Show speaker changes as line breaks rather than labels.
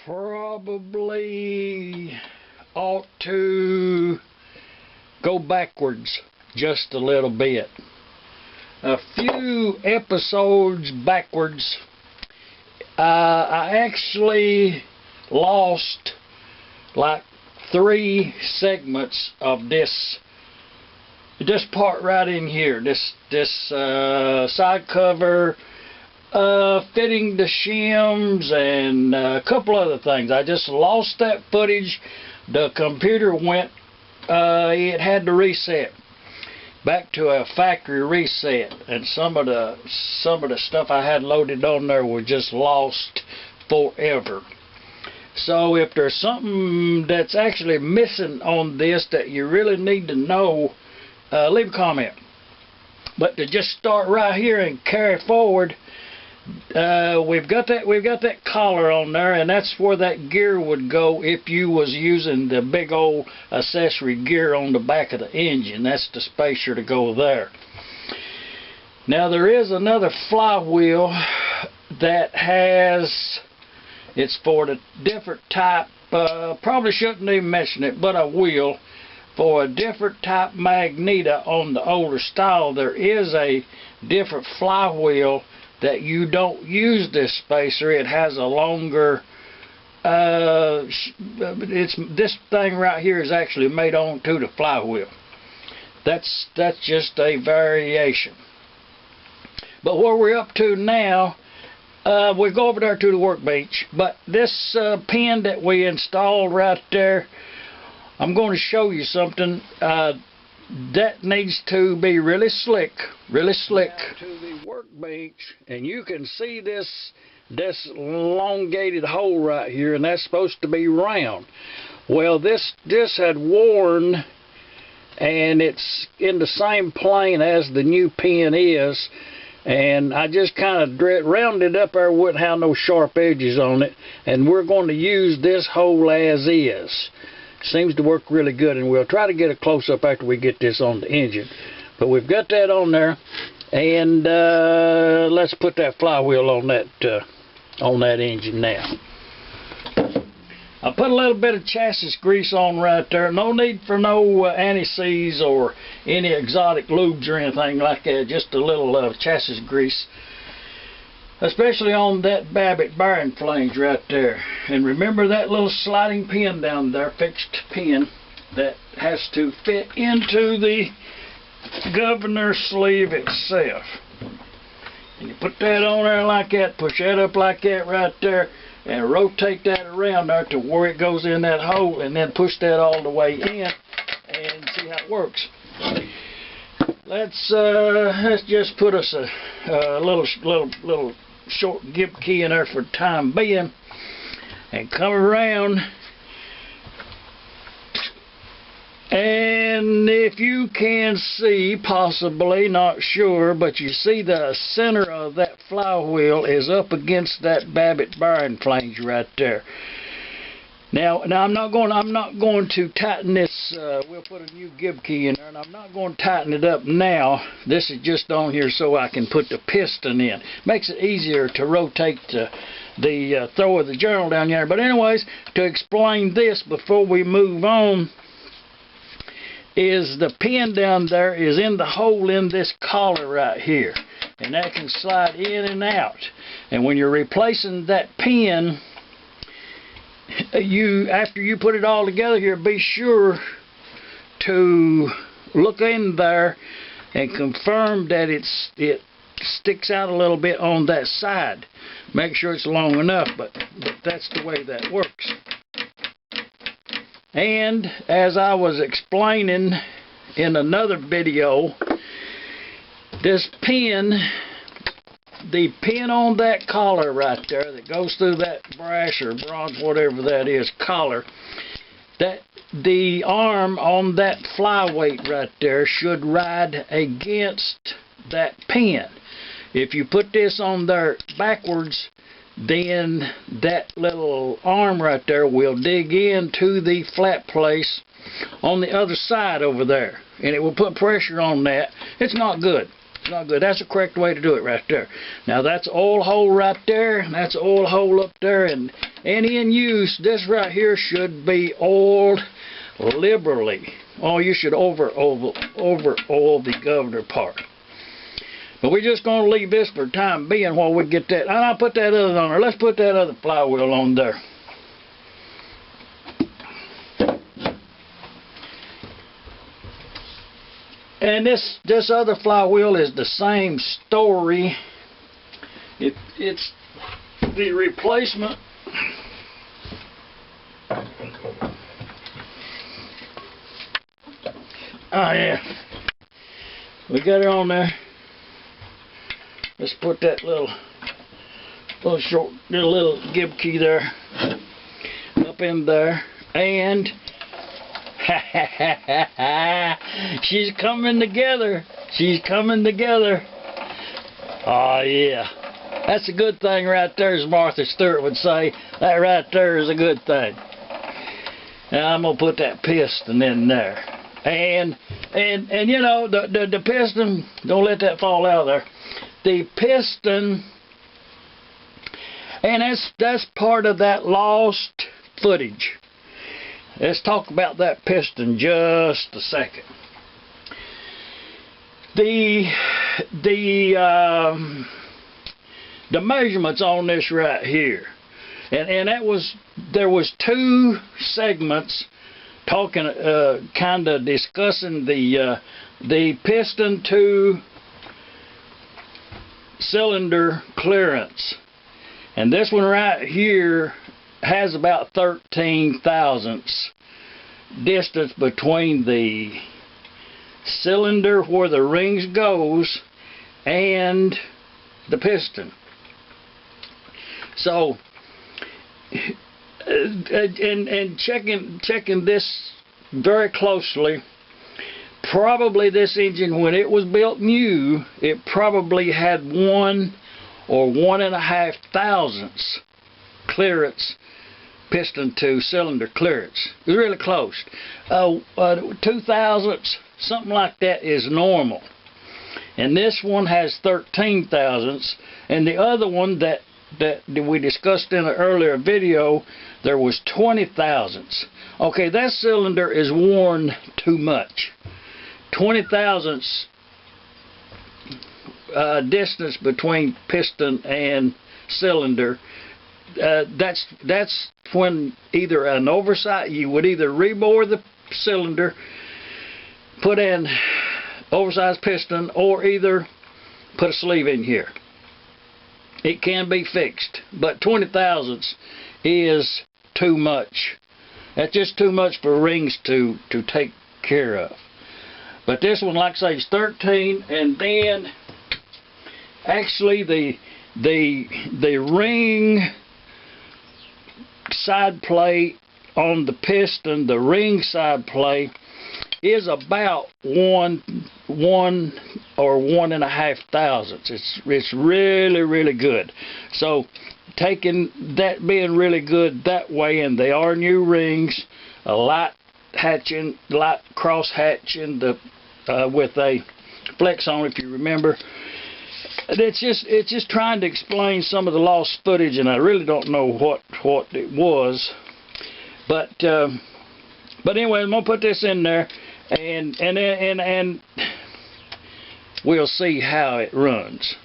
probably ought to go backwards just a little bit. A few episodes backwards, I actually lost like 3 segments of this part right in here. This side cover, fitting the shims, and a couple other things. I just lost that footage. The computer went, it had to reset back to a factory reset, and some of the stuff I had loaded on there was just lost forever. So if there's something that's actually missing on this that you really need to know, leave a comment. But to just start right here and carry forward, we've got that collar on there, and that's where that gear would go if you was using the big old accessory gear on the back of the engine. That's the spacer to go there. Now there is another flywheel that has, it's for the different type, probably shouldn't even mention it, but I will. For a different type magneto on the older style, there is a different flywheel that you don't use this spacer. It has a longer, this thing right here is actually made on to the flywheel. That's just a variation. But where we're up to now, we'll go over there to the workbench. But this pin that we installed right there, I'm going to show you something that needs to be really slick. Now to the workbench, and you can see this elongated hole right here, and that's supposed to be round. Well, this had worn, and it's in the same plane as the new pin is, and I just kind of rounded up there, wouldn't have no sharp edges on it, and we're going to use this hole as is. Seems to work really good, and we'll try to get a close-up after we get this on the engine. But we've got that on there, and let's put that flywheel on that engine now. I put a little bit of chassis grease on right there. No need for no anti-seize or any exotic lubes or anything like that. Just a little chassis grease, especially on that Babbitt bearing flange right there. And remember that little sliding pin down there, fixed pin, that has to fit into the governor sleeve itself. And you put that on there like that, push that up like that right there, and rotate that around there to where it goes in that hole, and then push that all the way in and see how it works. Let's just put us a little short gib key in there for the time being, and come around. And if you can see, possibly, not sure, but you see the center of that flywheel is up against that Babbitt bearing flange right there. Now I'm not going to tighten this. We'll put a new gib key in there, and I'm not going to tighten it up now. This is just on here so I can put the piston in. Makes it easier to rotate the throw of the journal down there. But anyways, to explain this before we move on, is the pin down there is in the hole in this collar right here, and that can slide in and out. And when you're replacing that pin, after you put it all together here, be sure to look in there and confirm that it sticks out a little bit on that side. Make sure it's long enough, but that's the way that works. And as I was explaining in another video, this pin, the pin on that collar right there that goes through that brass or bronze, whatever that is, collar, that the arm on that flyweight right there should ride against that pin. If you put this on there backwards, then that little arm right there will dig into the flat place on the other side over there, and it will put pressure on that. It's not good. It's not good. That's the correct way to do it right there. Now that's oil hole right there. That's oil hole up there. And in use, this right here should be oiled liberally. Oh, you should over oil the governor part. But we're just going to leave this for the time being while we get that. And I'll put that other on there. Let's put that other flywheel on there. And this other flywheel is the same story. It's the replacement. Oh yeah, we got it on there. Let's put that little gib key there up in there, and she's coming together. She's coming together. Oh yeah, that's a good thing right there, as Martha Stewart would say. That right there is a good thing. Now I'm gonna put that piston in there, and you know the piston. Don't let that fall out of there. The piston, and that's part of that lost footage. Let's talk about that piston just a second. The measurements on this right here, and there was two segments talking, kind of discussing the piston to cylinder clearance, and this one right here has about 13 thousandths distance between the cylinder where the rings goes and the piston. So and checking this very closely, probably this engine, when it was built new, it probably had 1 or 1.5 thousandths clearance, piston to cylinder clearance. It was really close. 2 thousandths, something like that, is normal. And this one has 13 thousandths, and the other one that we discussed in an earlier video, there was 20 thousandths. Okay, that cylinder is worn too much. 20 thousandths distance between piston and cylinder. That's when either an oversight, you would either rebore the cylinder, put in oversized piston, or either put a sleeve in here. It can be fixed, but 20 thousandths is too much. That's just too much for rings to take care of. But this one, like I say, is 13, and then actually the ring side plate on the piston, the ring side plate, is about 1 or 1.5 thousandths. It's really good. So taking that, being really good that way, and they are new rings, a light cross hatching with a flex on, if you remember. It's just trying to explain some of the lost footage, and I really don't know what it was, but anyway, I'm gonna put this in there, and we'll see how it runs.